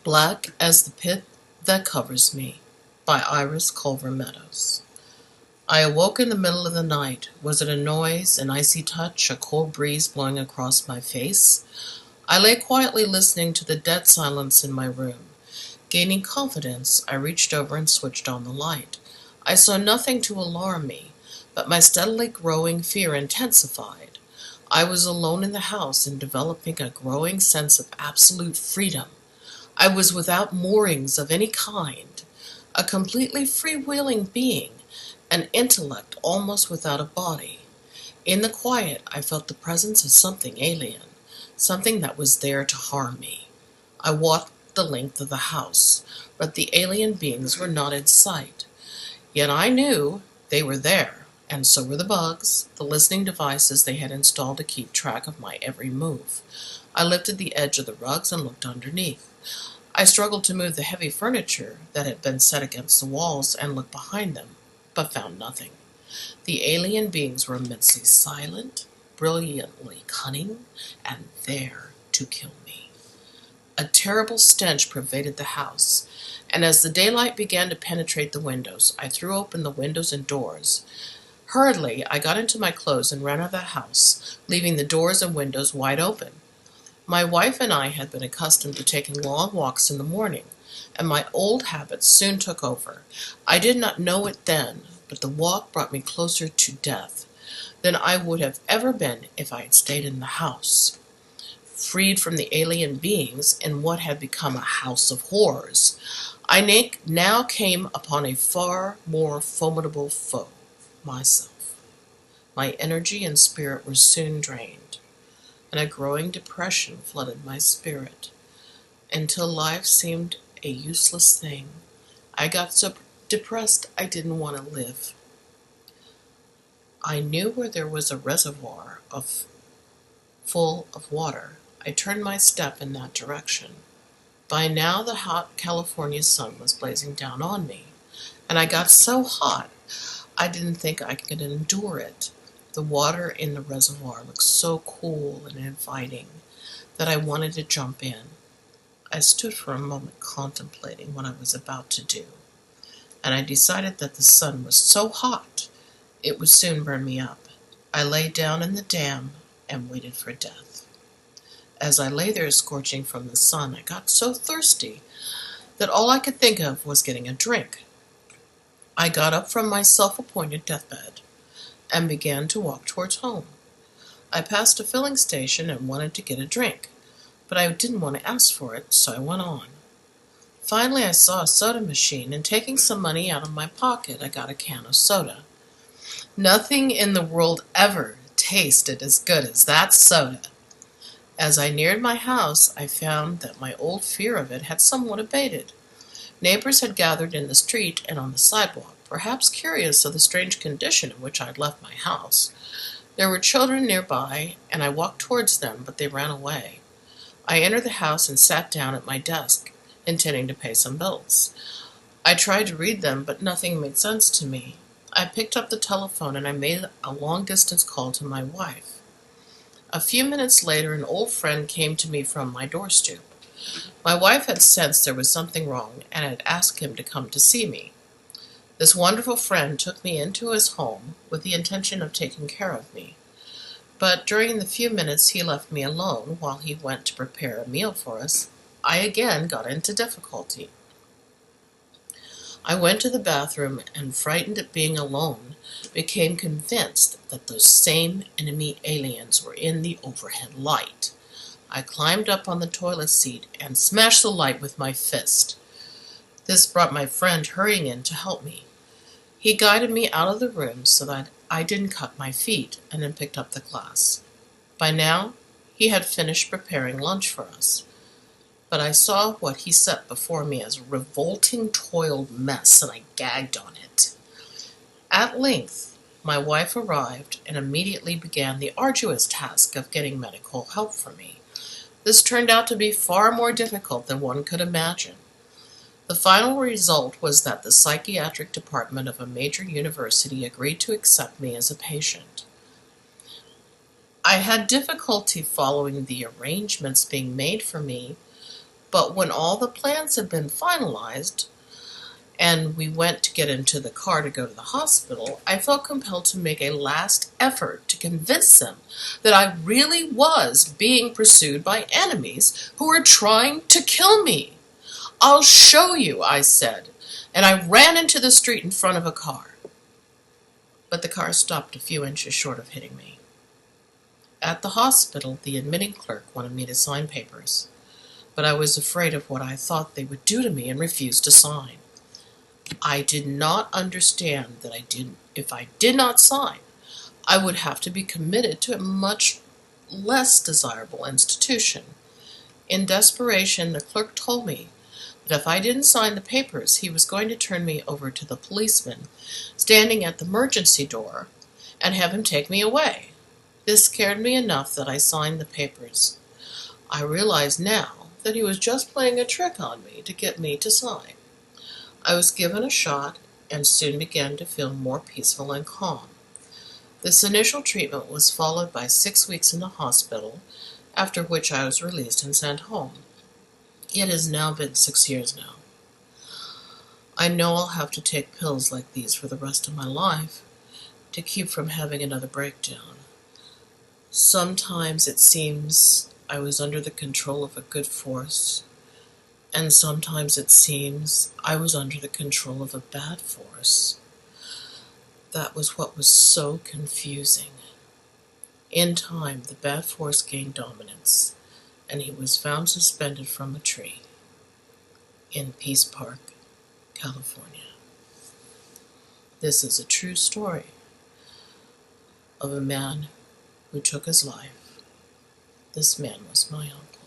Black as the Pit That Covers Me by Culver Meadows. I awoke in the middle of the night. Was it a noise, an icy touch, a cold breeze blowing across my face? I lay quietly listening to the dead silence in my room. Gaining confidence, I reached over and switched on the light. I saw nothing to alarm me, but my steadily growing fear intensified. I was alone in the house and developing a growing sense of absolute freedom. I was without moorings of any kind, a completely freewheeling being, an intellect almost without a body. In the quiet, I felt the presence of something alien, something that was there to harm me. I walked the length of the house, but the alien beings were not in sight. Yet I knew they were there, and so were the bugs, the listening devices they had installed to keep track of my every move. I lifted the edge of the rugs and looked underneath. I struggled to move the heavy furniture that had been set against the walls and looked behind them, but found nothing. The alien beings were immensely silent, brilliantly cunning, and there to kill me. A terrible stench pervaded the house, and as the daylight began to penetrate the windows, I threw open the windows and doors. Hurriedly, I got into my clothes and ran out of the house, leaving the doors and windows wide open. My wife and I had been accustomed to taking long walks in the morning, and my old habits soon took over. I did not know it then, but the walk brought me closer to death than I would have ever been if I had stayed in the house. Freed from the alien beings in what had become a house of horrors, I now came upon a far more formidable foe, myself. My energy and spirit were soon drained, and a growing depression flooded my spirit, until life seemed a useless thing. I got so depressed I didn't want to live. I knew where there was a reservoir full of water. I turned my step in that direction. By now the hot California sun was blazing down on me, and I got so hot I didn't think I could endure it. The water in the reservoir looked so cool and inviting that I wanted to jump in. I stood for a moment contemplating what I was about to do, and I decided that the sun was so hot it would soon burn me up. I lay down in the dam and waited for death. As I lay there scorching from the sun, I got so thirsty that all I could think of was getting a drink. I got up from my self-appointed deathbed and began to walk towards home. I passed a filling station and wanted to get a drink, but I didn't want to ask for it, so I went on. Finally, I saw a soda machine, and taking some money out of my pocket, I got a can of soda. Nothing in the world ever tasted as good as that soda. As I neared my house, I found that my old fear of it had somewhat abated. Neighbors had gathered in the street and on the sidewalk, perhaps curious of the strange condition in which I had left my house. There were children nearby, and I walked towards them, but they ran away. I entered the house and sat down at my desk, intending to pay some bills. I tried to read them, but nothing made sense to me. I picked up the telephone and I made a long-distance call to my wife. A few minutes later, an old friend came to me from my doorstep. My wife had sensed there was something wrong and had asked him to come to see me. This wonderful friend took me into his home with the intention of taking care of me. But during the few minutes he left me alone while he went to prepare a meal for us, I again got into difficulty. I went to the bathroom and, frightened at being alone, became convinced that those same enemy aliens were in the overhead light. I climbed up on the toilet seat and smashed the light with my fist. This brought my friend hurrying in to help me. He guided me out of the room so that I didn't cut my feet, and then picked up the glass. By now, he had finished preparing lunch for us, but I saw what he set before me as a revolting, toiled mess, and I gagged on it. At length, my wife arrived and immediately began the arduous task of getting medical help for me. This turned out to be far more difficult than one could imagine. The final result was that the psychiatric department of a major university agreed to accept me as a patient. I had difficulty following the arrangements being made for me But when all the plans had been finalized and we went to get into the car to go to the hospital, I felt compelled to make a last effort to convince them that I really was being pursued by enemies who were trying to kill me. "I'll show you," I said, and I ran into the street in front of a car. But the car stopped a few inches short of hitting me. At the hospital, the admitting clerk wanted me to sign papers, but I was afraid of what I thought they would do to me and refused to sign. I did not understand that if I did not sign, I would have to be committed to a much less desirable institution. In desperation, the clerk told me that if I didn't sign the papers, he was going to turn me over to the policeman standing at the emergency door and have him take me away. This scared me enough that I signed the papers. I realize now that he was just playing a trick on me to get me to sign. I was given a shot and soon began to feel more peaceful and calm. This initial treatment was followed by 6 weeks in the hospital, after which I was released and sent home. It has now been 6 years now. I know I'll have to take pills like these for the rest of my life to keep from having another breakdown. Sometimes it seems I was under the control of a good force, and sometimes it seems I was under the control of a bad force. That was what was so confusing. In time, the bad force gained dominance, and he was found suspended from a tree in Peace Park, California. This is a true story of a man who took his life. This man was my uncle.